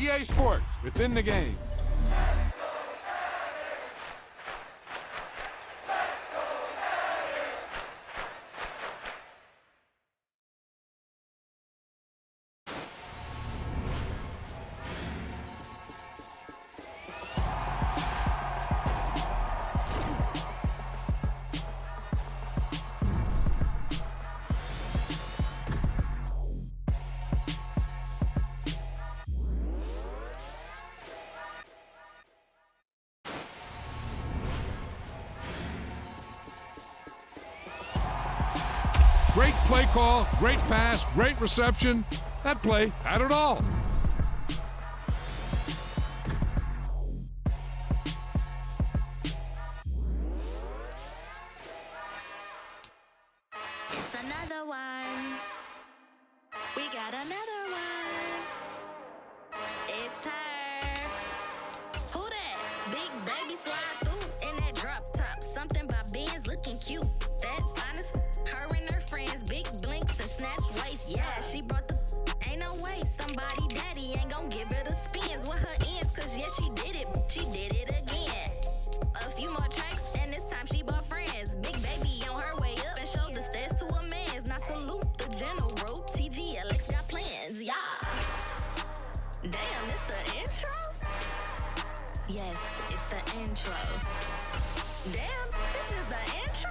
EA Sports, within the game. Great play call, great pass, great reception. That play had it all. It's another one. We got another one. It's her. Who that? Big baby slide through in that drop top. Something by Benz looking cute. That's honest. Her and her friends, big blinks and snatch waist. Yeah, she brought the. Ain't no way somebody daddy ain't gon' give her the spins with her ends. Cause yeah, she did it. She did it again. A few more tracks and this time she brought friends. Big baby on her way up and showed the stairs to a man's. Now salute the general. TGLX got plans, yeah. Damn, it's the intro? Yes, it's the intro. Damn, this is the intro?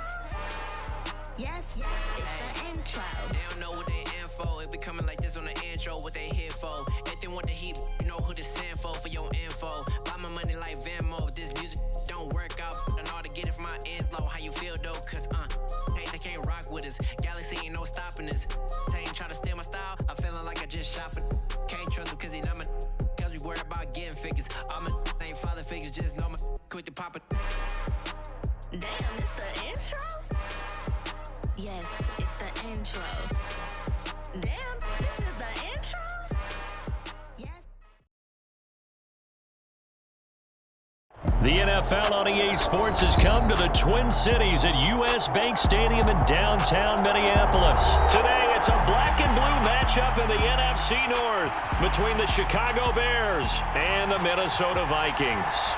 Yes, it's the intro. They don't know what they in for. If we coming like this on the intro, what they here for? If they want the heat, you know who to send for your info. Buy my money like Venmo. If this music don't work out, I know how to get it from my ends low. How you feel though? Cause hey, they can't rock with us. Galaxy ain't no stopping us. They ain't trying to steal my style. I'm feeling like I just shot for. Can't trust them cause they not my. Cause we worry about getting figures. All my ain't father figures, just know my quick to pop it. Damn, it's the intro? Yes, it's the intro. Damn, this is the intro? Yes. The NFL on EA Sports has come to the Twin Cities at US Bank Stadium in downtown Minneapolis. Today, it's a black and blue matchup in the NFC North between the Chicago Bears and the Minnesota Vikings.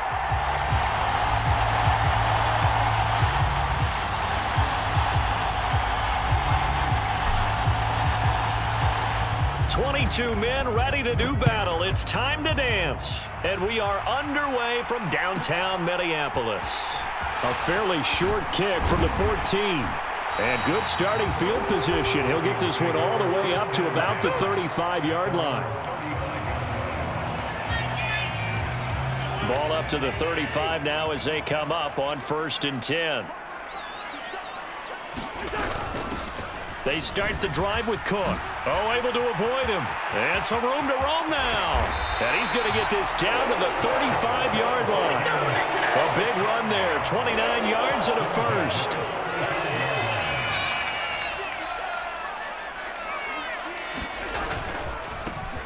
22 men ready to do battle. It's time to dance. And we are underway from downtown Minneapolis. A fairly short kick from the 14. And good starting field position. He'll get this one all the way up to about the 35-yard line. Ball up to the 35 now as they come up on 1st and 10. They start the drive with Cook. Oh, able to avoid him. And some room to roam now. And he's going to get this down to the 35-yard line. A big run there. 29 yards and a first.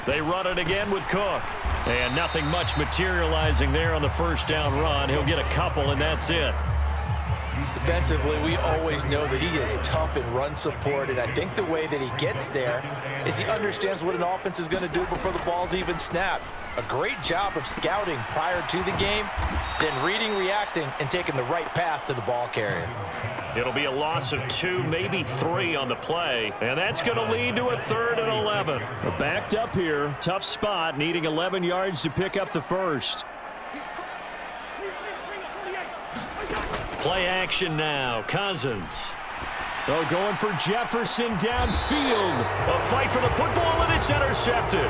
They run it again with Cook. And nothing much materializing there on the first down run. He'll get a couple, and that's it. Defensively, we always know that he is tough in run support, and I think the way that he gets there is he understands what an offense is going to do before the ball's even snapped. A great job of scouting prior to the game, then reading, reacting, and taking the right path to the ball carrier. It'll be a loss of 2, maybe 3 on the play, and that's going to lead to a 3rd and 11. We're backed up here. Tough spot, needing 11 yards to pick up the first. Play action now. Cousins. Oh, going for Jefferson downfield. A fight for the football, and it's intercepted.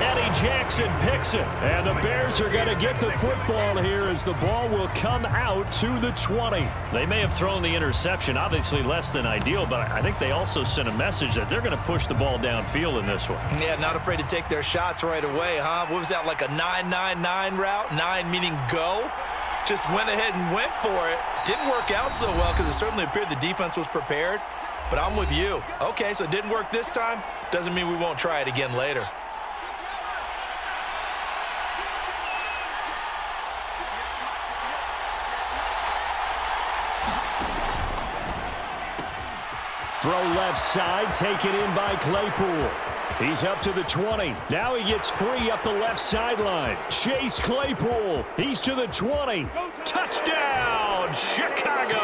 Eddie Jackson picks it. And the Bears are going to get the football here as the ball will come out to the 20. They may have thrown the interception, obviously less than ideal, but I think they also sent a message that they're going to push the ball downfield in this one. Yeah, not afraid to take their shots right away, huh? What was that, like a 9-9-9 route? 9 meaning go? Just went ahead and went for it. Didn't work out so well because it certainly appeared the defense was prepared. But I'm with you. Okay, so it didn't work this time. Doesn't mean we won't try it again later. Throw left side, taken in by Claypool. He's up to the 20. Now he gets free up the left sideline. Chase Claypool. He's to the 20. Touchdown, Chicago.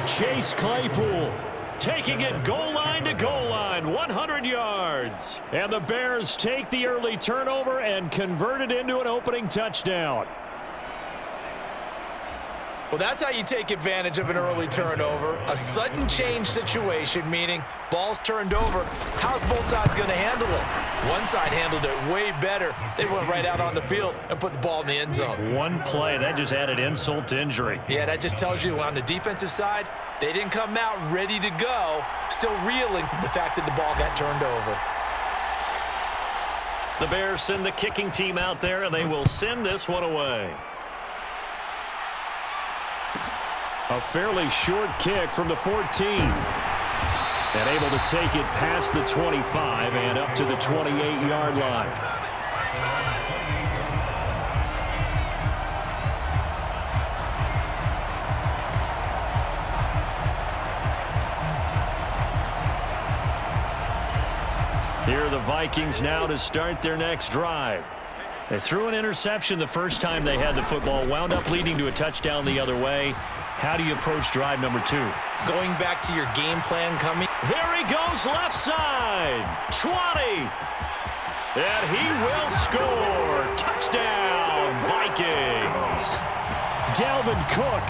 Chase Claypool taking it goal line to goal line, 100 yards. And the Bears take the early turnover and convert it into an opening touchdown. Well, that's how you take advantage of an early turnover. A sudden change situation, meaning ball's turned over. How's both sides going to handle it? One side handled it way better. They went right out on the field and put the ball in the end zone. One play, that just added insult to injury. Yeah, that just tells you on the defensive side, they didn't come out ready to go, still reeling from the fact that the ball got turned over. The Bears send the kicking team out there, and they will send this one away. A fairly short kick from the 14. And able to take it past the 25 and up to the 28-yard line. Here are the Vikings now to start their next drive. They threw an interception the first time they had the football, wound up leading to a touchdown the other way. How do you approach drive number 2? Going back to your game plan coming. There he goes, left side. 20. And he will score. Touchdown, Vikings. Dalvin Cook,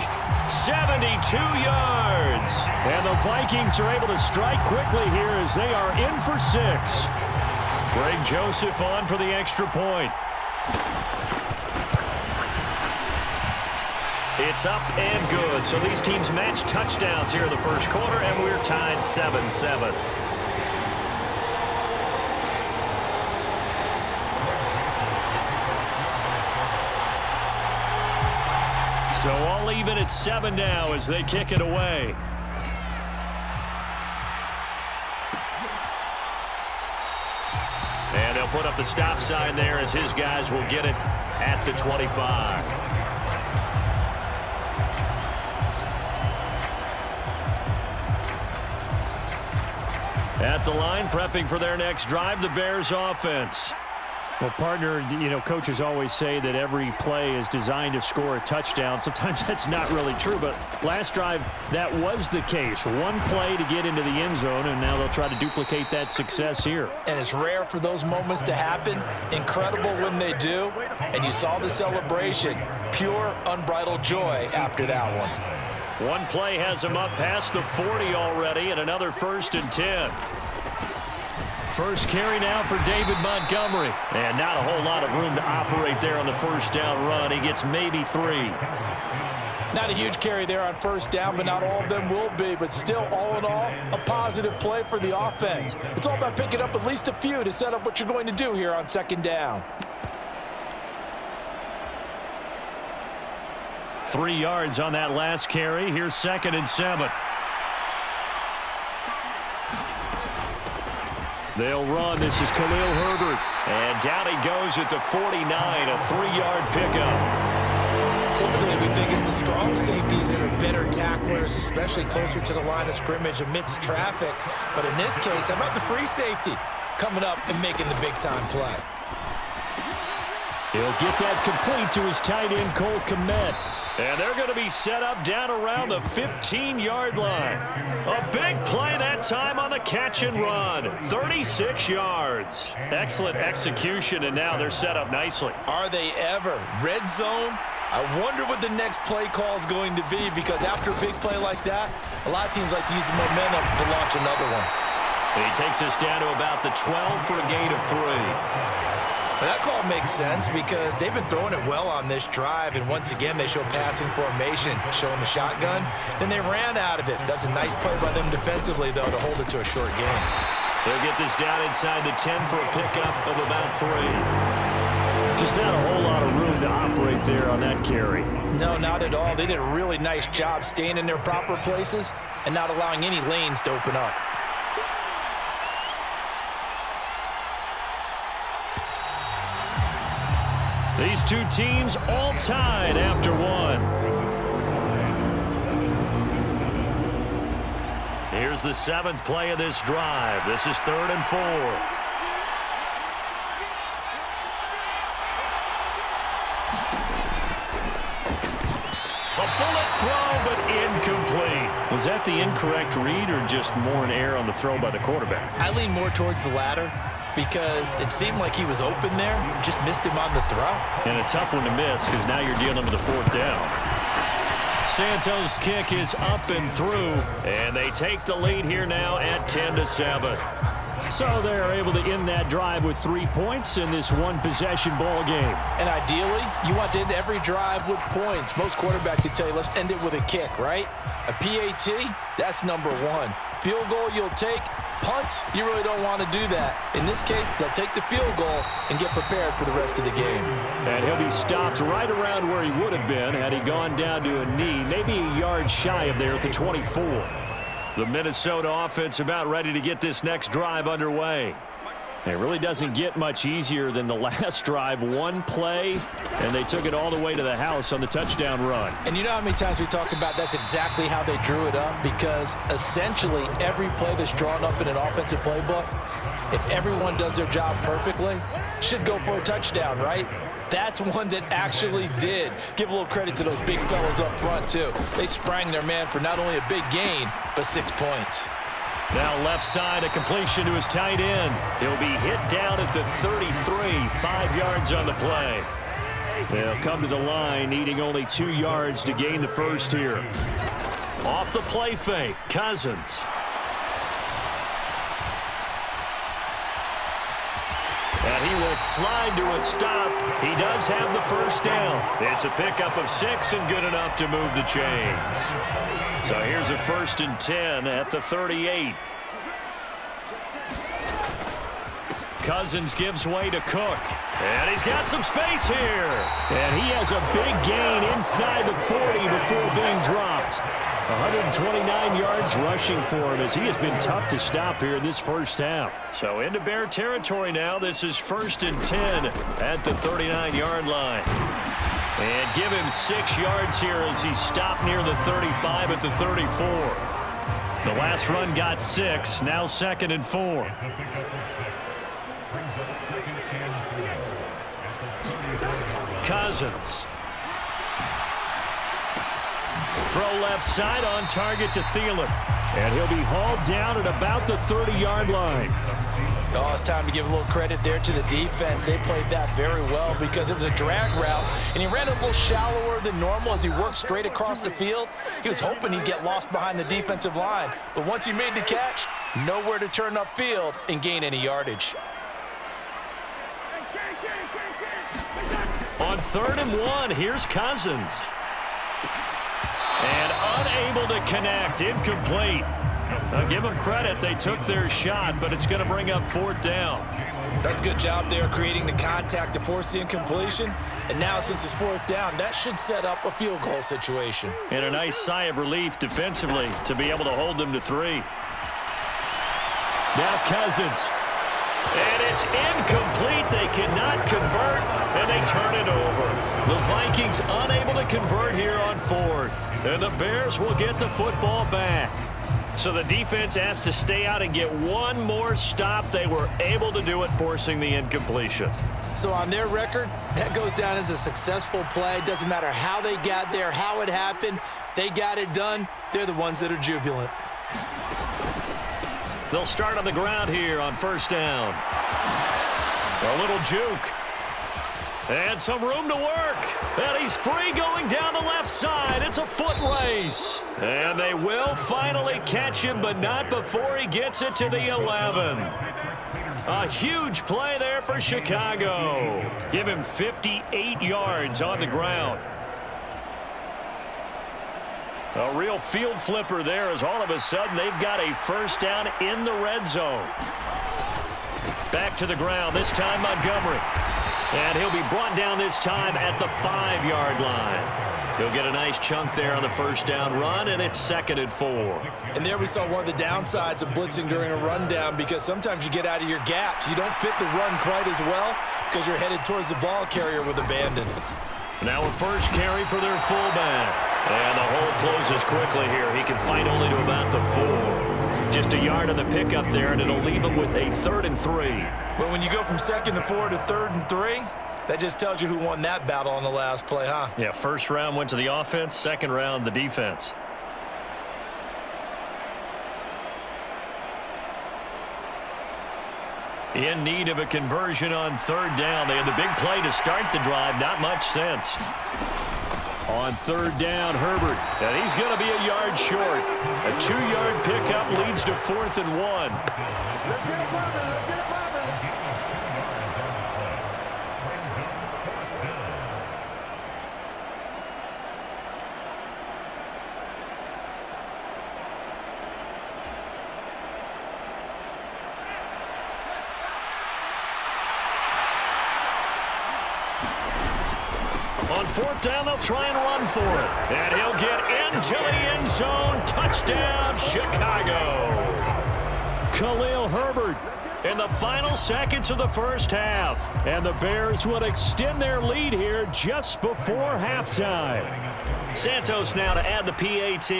72 yards. And the Vikings are able to strike quickly here as they are in for 6. Greg Joseph on for the extra point. It's up and good. So these teams match touchdowns here in the first quarter, and we're tied 7-7. So all even at 7 now as they kick it away. And they'll put up the stop sign there as his guys will get it at the 25. At the line, prepping for their next drive, the Bears offense. Well, partner, coaches always say that every play is designed to score a touchdown. Sometimes that's not really true, but last drive, that was the case. One play to get into the end zone, and now they'll try to duplicate that success here. And it's rare for those moments to happen. Incredible when they do. And you saw the celebration. Pure, unbridled joy after that one. One play has him up past the 40 already, and another 1st and 10. First carry now for David Montgomery. And not a whole lot of room to operate there on the first down run. He gets maybe 3. Not a huge carry there on first down, but not all of them will be. But still, all in all, a positive play for the offense. It's all about picking up at least a few to set up what you're going to do here on second down. 3 yards on that last carry. Here's 2nd and 7. They'll run. This is Khalil Herbert. And down he goes at the 49, a 3-yard pickup. Typically, we think it's the strong safeties that are better tacklers, especially closer to the line of scrimmage amidst traffic. But in this case, how about the free safety coming up and making the big-time play? He'll get that complete to his tight end, Cole Kmet. And they're going to be set up down around the 15-yard line. A big play that time on the catch and run. 36 yards. Excellent execution, and now they're set up nicely. Are they ever? Red zone? I wonder what the next play call is going to be, because after a big play like that, a lot of teams like to use the momentum to launch another one. And he takes us down to about the 12 for a gain of 3. But that call makes sense because they've been throwing it well on this drive, and once again they show passing formation, showing the shotgun. Then they ran out of it. That's a nice play by them defensively, though, to hold it to a short game. They'll get this down inside the 10 for a pickup of about 3. Just not a whole lot of room to operate there on that carry. No, not at all. They did a really nice job staying in their proper places and not allowing any lanes to open up. These two teams all tied after one. Here's the 7th play of this drive. This is 3rd and 4. A bullet throw, but incomplete. Was that the incorrect read or just more an error on the throw by the quarterback? I lean more towards the latter because it seemed like he was open there. Just missed him on the throw. And a tough one to miss because now you're dealing with a 4th down. Santos' kick is up and through, and they take the lead here now at 10-7. So they're able to end that drive with 3 points in this one-possession ball game. And ideally, you want to end every drive with points. Most quarterbacks would tell you, let's end it with a kick, right? A PAT, that's number 1. Field goal you'll take. Punts, you really don't want to do that. In this case, they'll take the field goal and get prepared for the rest of the game. And he'll be stopped right around where he would have been had he gone down to a knee, maybe a yard shy of there at the 24. The Minnesota offense about ready to get this next drive underway. It really doesn't get much easier than the last drive. One play, and they took it all the way to the house on the touchdown run. And you know how many times we talk about that's exactly how they drew it up? Because essentially every play that's drawn up in an offensive playbook, if everyone does their job perfectly, should go for a touchdown, right? That's one that actually did. Give a little credit to those big fellas up front, too. They sprang their man for not only a big gain, but 6 points. Now left side, a completion to his tight end. He'll be hit down at the 33, 5 yards on the play. They'll come to the line, needing only 2 yards to gain the first here. Off the play fake, Cousins. And he will slide to a stop. He does have the first down. It's a pickup of 6 and good enough to move the chains. So here's a 1st and 10 at the 38. Cousins gives way to Cook. And he's got some space here. And he has a big gain inside the 40 before being dropped. 129 yards rushing for him as he has been tough to stop here in this first half. So into Bear territory now. This is 1st and 10 at the 39-yard line. And give him 6 yards here as he stopped near the 35 at the 34. The last run got 6. Now 2nd and 4. Cousins. Throw left side on target to Thielen. And he'll be hauled down at about the 30-yard line. Oh, it's time to give a little credit there to the defense. They played that very well because it was a drag route, and he ran a little shallower than normal as he worked straight across the field. He was hoping he'd get lost behind the defensive line, but once he made the catch, nowhere to turn upfield and gain any yardage. On 3rd and 1, here's Cousins. And unable to connect, incomplete. Now give them credit, they took their shot, but it's going to bring up 4th down. That's a good job there creating the contact to force the incompletion. And now since it's 4th down, that should set up a field goal situation. And a nice sigh of relief defensively to be able to hold them to 3. Now Cousins. And it's incomplete. They cannot convert, and they turn it over. The Vikings unable to convert here on 4th. And the Bears will get the football back. So the defense has to stay out and get one more stop. They were able to do it, forcing the incompletion. So on their record, that goes down as a successful play. Doesn't matter how they got there, how it happened. They got it done. They're the ones that are jubilant. They'll start on the ground here on 1st down. A little juke. And some room to work. And he's free going down the left side. It's a foot race. And they will finally catch him, but not before he gets it to the 11. A huge play there for Chicago. Give him 58 yards on the ground. A real field flipper there as all of a sudden they've got a 1st down in the red zone. Back to the ground, this time Montgomery. And he'll be brought down this time at the 5-yard line. He'll get a nice chunk there on the 1st down run, and it's 2nd and 4. And there we saw one of the downsides of blitzing during a rundown because sometimes you get out of your gaps. You don't fit the run quite as well because you're headed towards the ball carrier with abandon. Now a first carry for their fullback. And the hole closes quickly here. He can fight only to about the 4. Just a yard on the pickup there, and it'll leave them with a 3rd and 3. Well, when you go from 2nd and 4 to 3rd and 3, that just tells you who won that battle on the last play, huh? Yeah, first round went to the offense, second round the defense. In need of a conversion on 3rd down. They had the big play to start the drive. Not much sense. On 3rd down, Herbert. And he's going to be a yard short. A 2-yard pickup leads to 4th and 1. On 4th down, they'll try and run for it. And he'll get into the end zone. Touchdown, Chicago. Khalil Herbert in the final seconds of the first half. And the Bears would extend their lead here just before halftime. Santos now to add the PAT.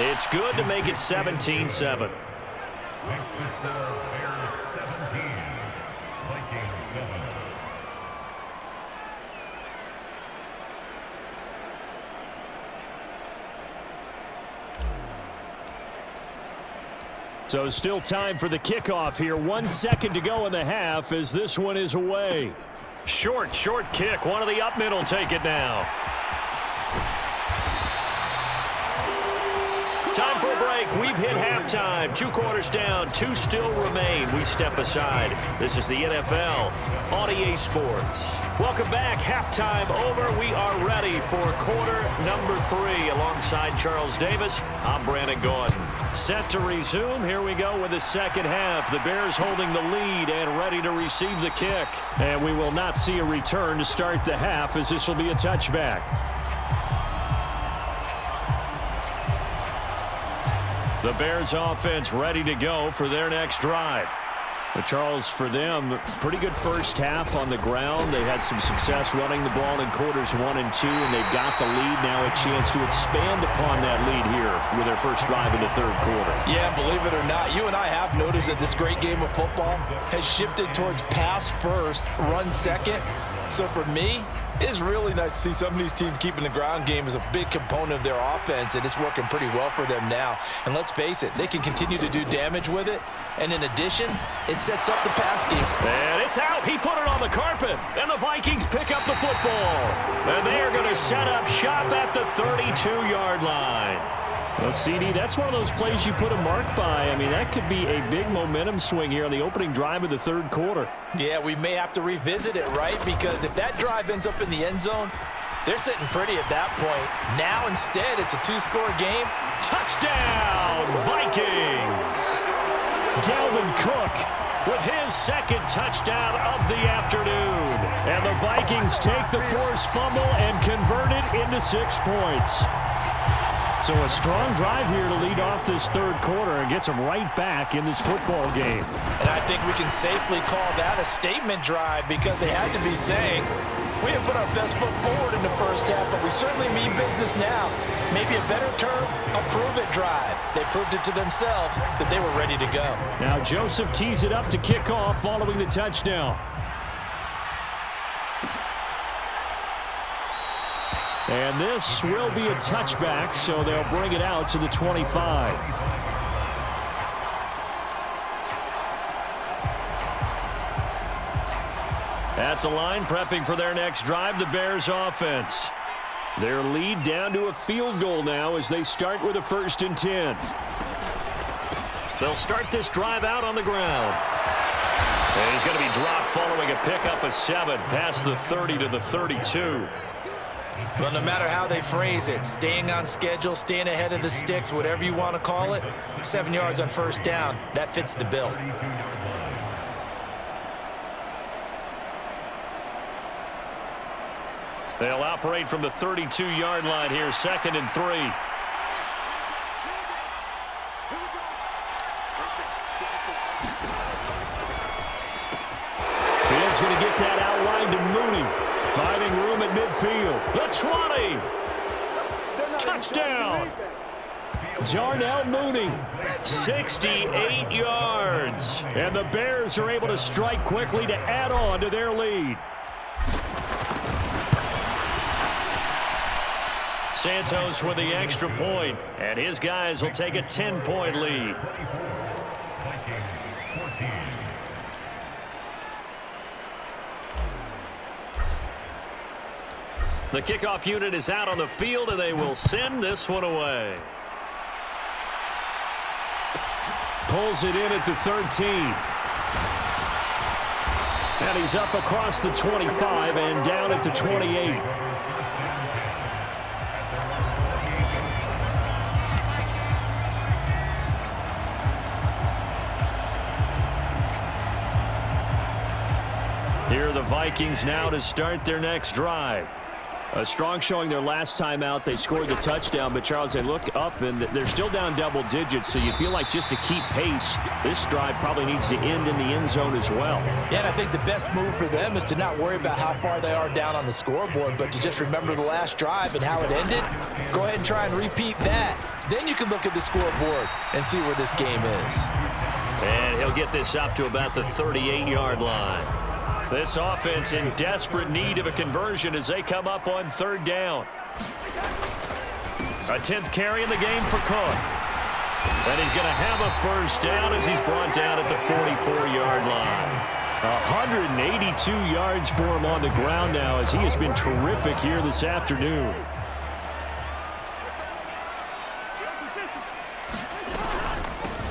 It's good to make it 17-7. So still time for the kickoff here. 1 second to go in the half as this one is away. Short kick. One of the up mid will take it now. Time for a break. We've hit halftime. 2 quarters down. 2 still remain. We step aside. This is the NFL on EA Sports. Welcome back. Halftime over. We are ready for quarter number 3. Alongside Charles Davis, I'm Brandon Gordon. Set to resume. Here we go with the second half. The Bears holding the lead and ready to receive the kick. And we will not see a return to start the half as this will be a touchback. The Bears offense ready to go for their next drive. But Charles, for them, pretty good first half on the ground. They had some success running the ball in quarters 1 and 2, and they've got the lead now, a chance to expand upon that lead here with their first drive in the 3rd quarter. Yeah, believe it or not, you and I have noticed that this great game of football has shifted towards pass first, run second. So for me, it's really nice to see some of these teams keeping the ground game as a big component of their offense, and it's working pretty well for them now. And let's face it, they can continue to do damage with it. And in addition, it sets up the pass game. And it's out. He put it on the carpet. And the Vikings pick up the football. And they are going to set up shop at the 32-yard line. Well, CD, that's one of those plays you put a mark by. I mean, that could be a big momentum swing here on the opening drive of the 3rd quarter. Yeah, we may have to revisit it, right? Because if that drive ends up in the end zone, they're sitting pretty at that point. Now, instead, it's a 2-score game. Touchdown, Vikings! Dalvin Cook with his 2nd touchdown of the afternoon. And the Vikings take the forced fumble and convert it into 6 points. So a strong drive here to lead off this 3rd quarter and gets them right back in this football game. And I think we can safely call that a statement drive because they had to be saying, we didn't put our best foot forward in the first half, but we certainly mean business now. Maybe a better term, a prove-it drive. They proved it to themselves that they were ready to go. Now Joseph tees it up to kick off following the touchdown. And this will be a touchback, so they'll bring it out to the 25. At the line, prepping for their next drive, the Bears offense. Their lead down to a field goal now as they start with a 1st and 10. They'll start this drive out on the ground. And he's going to be dropped following a pickup of 7 past the 30 to the 32. Well, no matter how they phrase it, staying on schedule, staying ahead of the sticks, whatever you want to call it, 7 yards on 1st down, that fits the bill. They'll operate from the 32-yard line here, 2nd and 3. Fields going to get that outline to Mooney. Finding room at midfield. The 20. Touchdown! Darnell Mooney, 68 yards. And the Bears are able to strike quickly to add on to their lead. Santos with the extra point, and his guys will take a 10-point lead. The kickoff unit is out on the field, and they will send this one away. Pulls it in at the 13. And he's up across the 25 and down at the 28. Here are the Vikings now to start their next drive. A strong showing their last time out. They scored the touchdown, but Charles, they look up and they're still down double digits, so you feel like just to keep pace, this drive probably needs to end in the end zone as well. Yeah, and I think the best move for them is to not worry about how far they are down on the scoreboard, but to just remember the last drive and how it ended. Go ahead and try and repeat that. Then you can look at the scoreboard and see where this game is. And he'll get this up to about the 38-yard line. This offense in desperate need of a conversion as they come up on third down. A 10th carry in the game for Cook. And he's going to have a first down as he's brought down at the 44-yard line. 182 yards for him on the ground now as he has been terrific here this afternoon.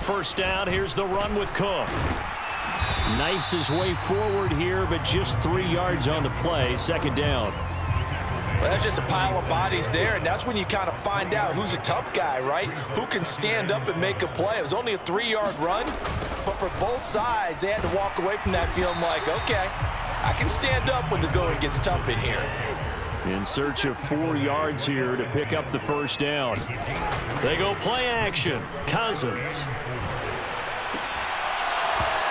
First down, here's the run with Cook. Knifes his way forward here, but just 3 yards on the play. Second down. Well, that's just a pile of bodies there, and that's when you kind of find out who's a tough guy, right? Who can stand up and make a play. It was only a 3-yard run, but for both sides, they had to walk away from that feeling like, okay, I can stand up when the going gets tough in here. In search of 4 yards here to pick up the first down. They go play action. Cousins.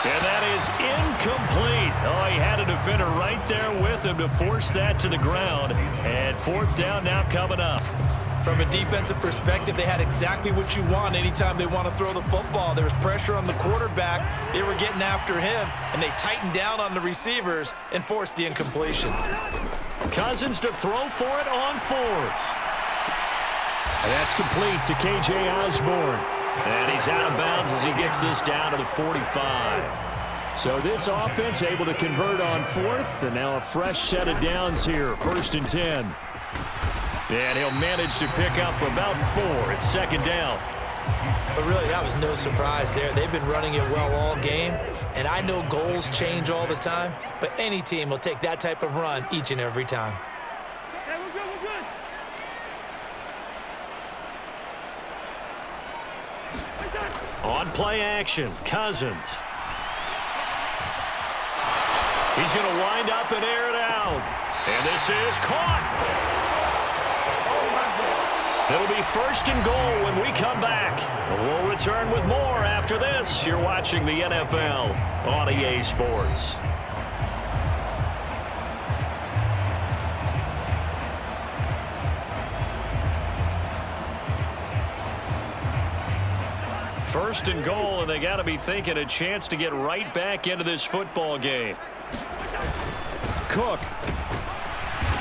And that is incomplete. Oh, he had a defender right there with him to force that to the ground. And fourth down now coming up. From a defensive perspective, they had exactly what you want anytime they want to throw the football. There was pressure on the quarterback. They were getting after him, and they tightened down on the receivers and forced the incompletion. Cousins to throw for it on fourth. And that's complete to K.J. Osborne. And he's out of bounds as he gets this down to the 45. So this offense able to convert on fourth, and now a fresh set of downs here, 1st and 10. And he'll manage to pick up about 4 at second down. But really, that was no surprise there. They've been running it well all game, and I know goals change all the time, but any team will take that type of run each and every time. Hey, we're good, we're good. On play action, Cousins. He's going to wind up and air it out. And this is caught. It'll be 1st and goal when we come back. We'll return with more after this. You're watching the NFL on EA Sports. First and goal, and they got to be thinking a chance to get right back into this football game. Cook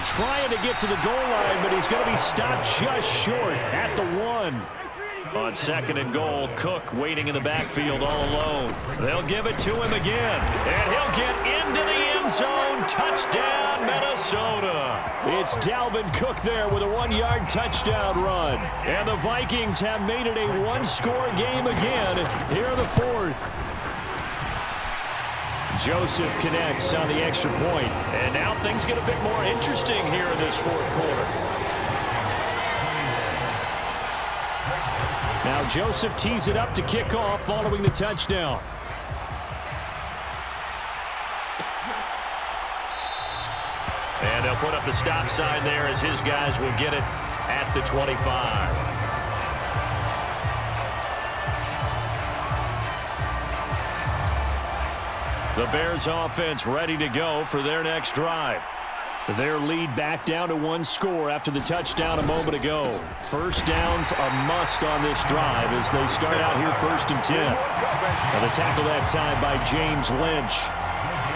trying to get to the goal line, but he's going to be stopped just short at the 1. On 2nd and goal, Cook waiting in the backfield all alone. They'll give it to him again, and he'll get into the end zone. Touchdown, Minnesota. It's Dalvin Cook there with a 1-yard touchdown run. And the Vikings have made it a 1-score game again here in the 4th. Joseph connects on the extra point. And now things get a bit more interesting here in this 4th quarter. Now Joseph tees it up to kick off following the touchdown. And they'll put up the stop sign there as his guys will get it at the 25. The Bears offense ready to go for their next drive. Their lead back down to one score after the touchdown a moment ago. First down's a must on this drive as they start out here 1st and 10. And the tackle that time by James Lynch.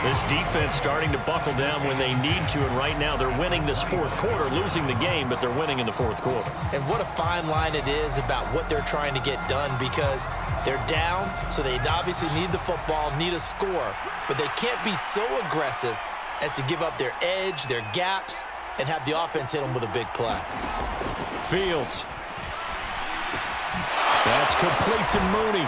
This defense starting to buckle down when they need to, and right now they're winning this fourth quarter, losing the game, but they're winning in the fourth quarter. And what a fine line it is about what they're trying to get done, because they're down, so they obviously need the football, need a score, but they can't be so aggressive as to give up their edge, their gaps, and have the offense hit them with a big play. Fields. That's complete to Mooney.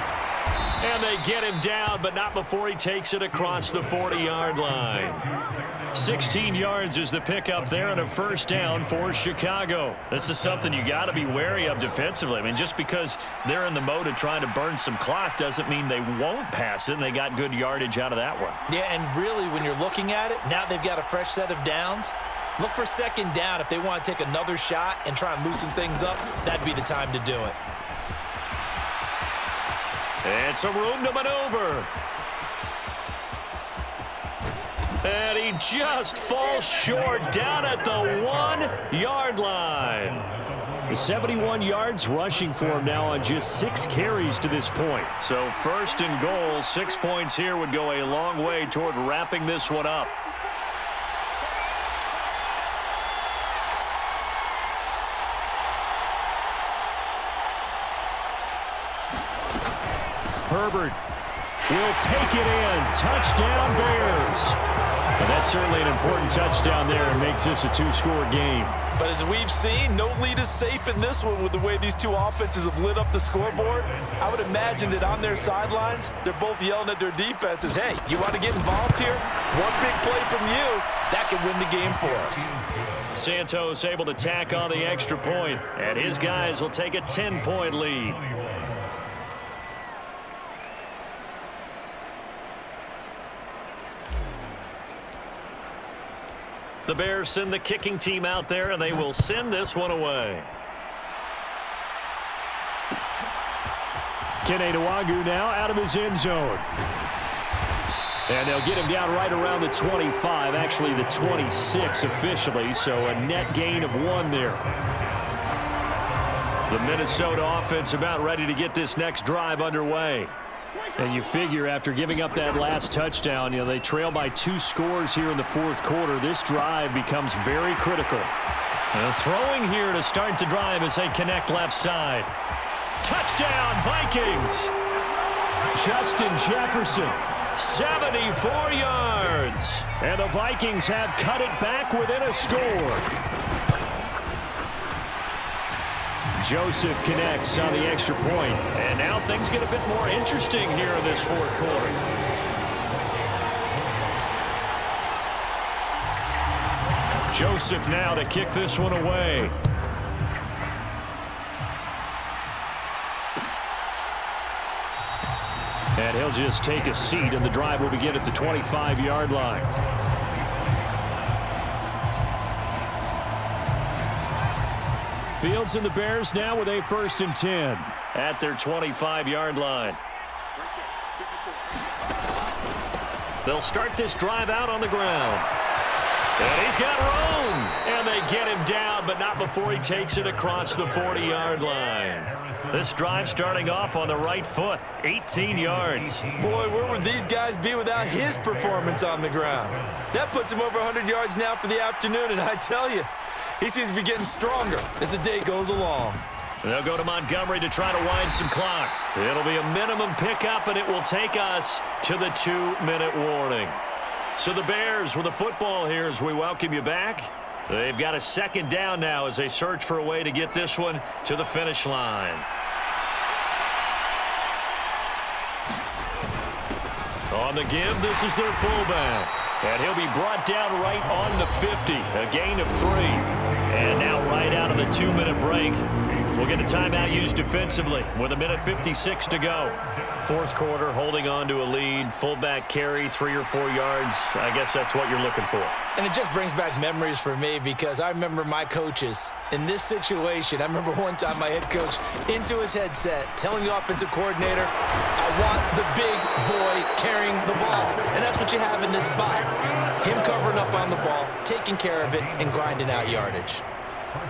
And they get him down, but not before he takes it across the 40-yard line. 16 yards is the pickup there, and a first down for Chicago. This is something you got to be wary of defensively. I mean, just because they're in the mode of trying to burn some clock doesn't mean they won't pass it, and they got good yardage out of that one. Yeah, and really, when you're looking at it, now they've got a fresh set of downs. Look for second down. If they want to take another shot and try and loosen things up, that'd be the time to do it. And some room to maneuver. And he just falls short down at the 1-yard line. The 71 yards rushing for him now on just 6 carries to this point. So 1st and goal, 6 points here would go a long way toward wrapping this one up. Herbert will take it in. Touchdown, Bears. Well, that's certainly an important touchdown there and makes this a 2-score game. But as we've seen, no lead is safe in this one with the way these two offenses have lit up the scoreboard. I would imagine that on their sidelines, they're both yelling at their defenses, hey, you want to get involved here? One big play from you, that could win the game for us. Santos able to tack on the extra point, and his guys will take a 10-point lead. The Bears send the kicking team out there, and they will send this one away. Kene Nwangwu now out of his end zone. And they'll get him down right around the 25, actually the 26 officially, so a net gain of 1 there. The Minnesota offense about ready to get this next drive underway. And you figure after giving up that last touchdown, they trail by 2 scores here in the fourth quarter. This drive becomes very critical. Throwing here to start the drive as they connect left side. Touchdown, Vikings! Justin Jefferson, 74 yards. And the Vikings have cut it back within a score. Joseph connects on the extra point. And now things get a bit more interesting here in this fourth quarter. Joseph now to kick this one away. And he'll just take a seat, and the drive will begin at the 25-yard line. Fields and the Bears now with a 1st and 10 at their 25-yard line. They'll start this drive out on the ground. And he's got room. And they get him down, but not before he takes it across the 40-yard line. This drive starting off on the right foot, 18 yards. Boy, where would these guys be without his performance on the ground? That puts him over 100 yards now for the afternoon, and I tell you, he seems to be getting stronger as the day goes along. They'll go to Montgomery to try to wind some clock. It'll be a minimum pickup, and it will take us to the 2-minute warning. So the Bears with the football here as we welcome you back. They've got a 2nd down now as they search for a way to get this one to the finish line. On the give, this is their fullback. And he'll be brought down right on the 50. A gain of 3. And now right out of the 2-minute break, we'll get a timeout used defensively with 1:56 to go. Fourth quarter, holding on to a lead. Fullback carry, 3 or 4 yards. I guess that's what you're looking for. And it just brings back memories for me because I remember my coaches in this situation. I remember one time my head coach into his headset telling the offensive coordinator, I want the big boy carrying the ball. And that's what you have in this spot. Him covering up on the ball, taking taking care of it and grinding out yardage.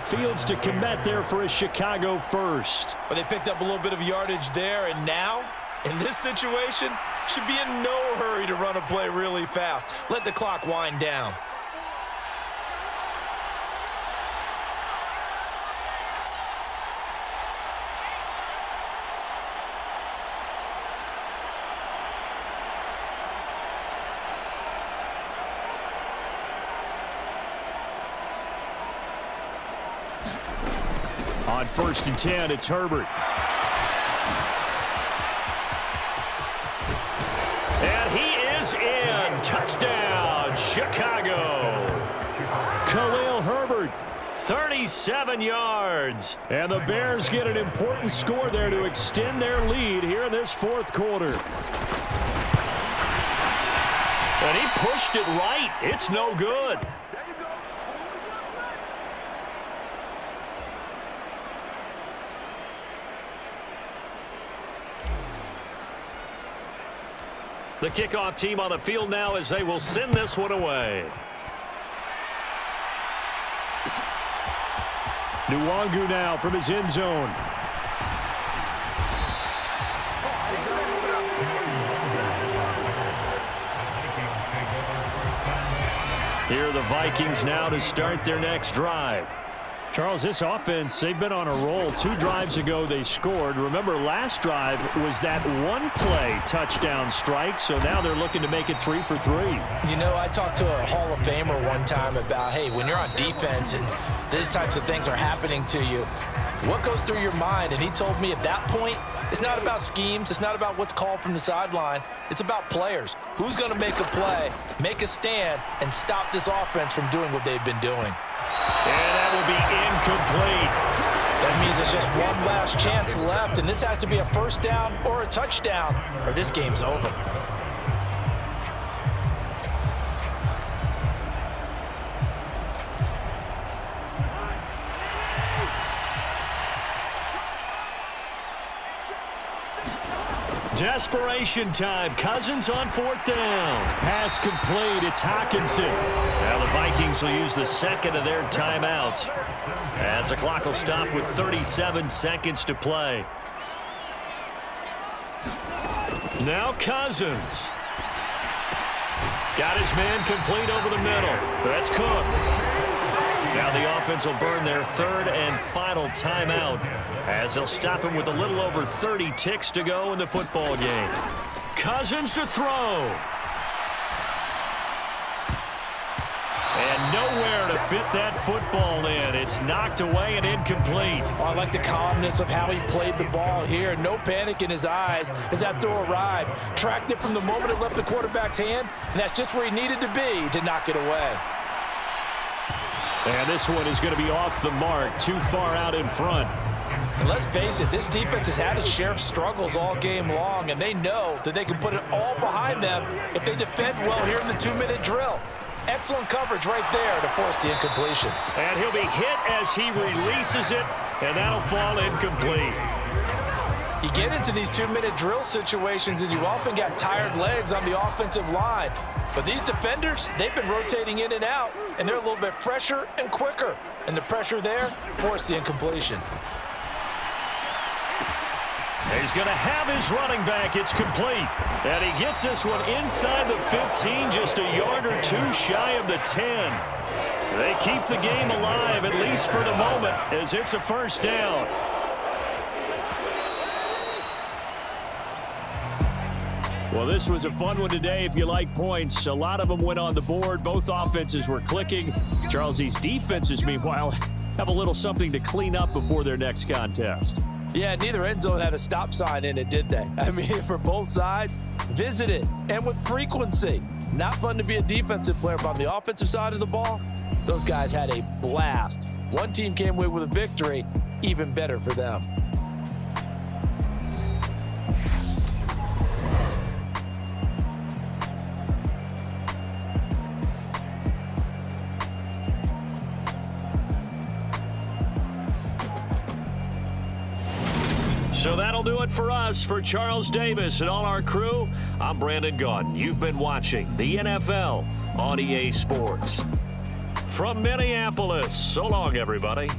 Fields to commit there for a Chicago first. But they picked up a little bit of yardage there, and now, in this situation, should be in no hurry to run a play really fast. Let the clock wind down. On 1st and 10, it's Herbert. And he is in. Touchdown, Chicago. Khalil Herbert, 37 yards. And the Bears get an important score there to extend their lead here in this fourth quarter. And he pushed it right. It's no good. The kickoff team on the field now as they will send this one away. Nwangu now from his end zone. Here are the Vikings now to start their next drive. Charles, this offense, they've been on a roll. 2 drives ago, they scored. Remember, last drive was that one-play touchdown strike, so now they're looking to make it 3 for 3. You know, I talked to a Hall of Famer one time about, hey, when you're on defense and these types of things are happening to you, what goes through your mind? And he told me at that point, it's not about schemes. It's not about what's called from the sideline. It's about players. Who's going to make a play, make a stand, and stop this offense from doing what they've been doing? And that will be incomplete. That means it's just one last chance left, and this has to be a first down or a touchdown, or this game's over. Desperation time. Cousins on 4th down. Pass complete. It's Hockenson. Now the Vikings will use the second of their timeouts as the clock will stop with 37 seconds to play. Now Cousins. Got his man complete over the middle. That's Cook. Now the offense will burn their 3rd and final timeout as they'll stop him with a little over 30 ticks to go in the football game. Cousins to throw. And nowhere to fit that football in. It's knocked away and incomplete. Oh, I like the calmness of how he played the ball here. No panic in his eyes as that throw arrived. Tracked it from the moment it left the quarterback's hand, and that's just where he needed to be to knock it away. And this one is going to be off the mark, too far out in front. And let's face it, this defense has had its share of struggles all game long, and they know that they can put it all behind them if they defend well here in the 2-minute drill. Excellent coverage right there to force the incompletion. And he'll be hit as he releases it, and that'll fall incomplete. You get into these 2-minute drill situations, and you often got tired legs on the offensive line. But these defenders, they've been rotating in and out, and they're a little bit fresher and quicker. And the pressure there forced the incompletion. He's going to have his running back. It's complete. And he gets this one inside the 15, just a yard or 2 shy of the 10. They keep the game alive, at least for the moment, as it's a first down. Well, this was a fun one today if you like points. A lot of them went on the board. Both offenses were clicking. Charles, these defenses, meanwhile, have a little something to clean up before their next contest. Yeah, neither end zone had a stop sign in it, did they? I mean, for both sides, visit it, and with frequency. Not fun to be a defensive player, but on the offensive side of the ball, those guys had a blast. One team came away with a victory, even better for them. So that'll do it for us. For Charles Davis and all our crew, I'm Brandon Gaudin. You've been watching the NFL on EA Sports. from Minneapolis. So long, everybody.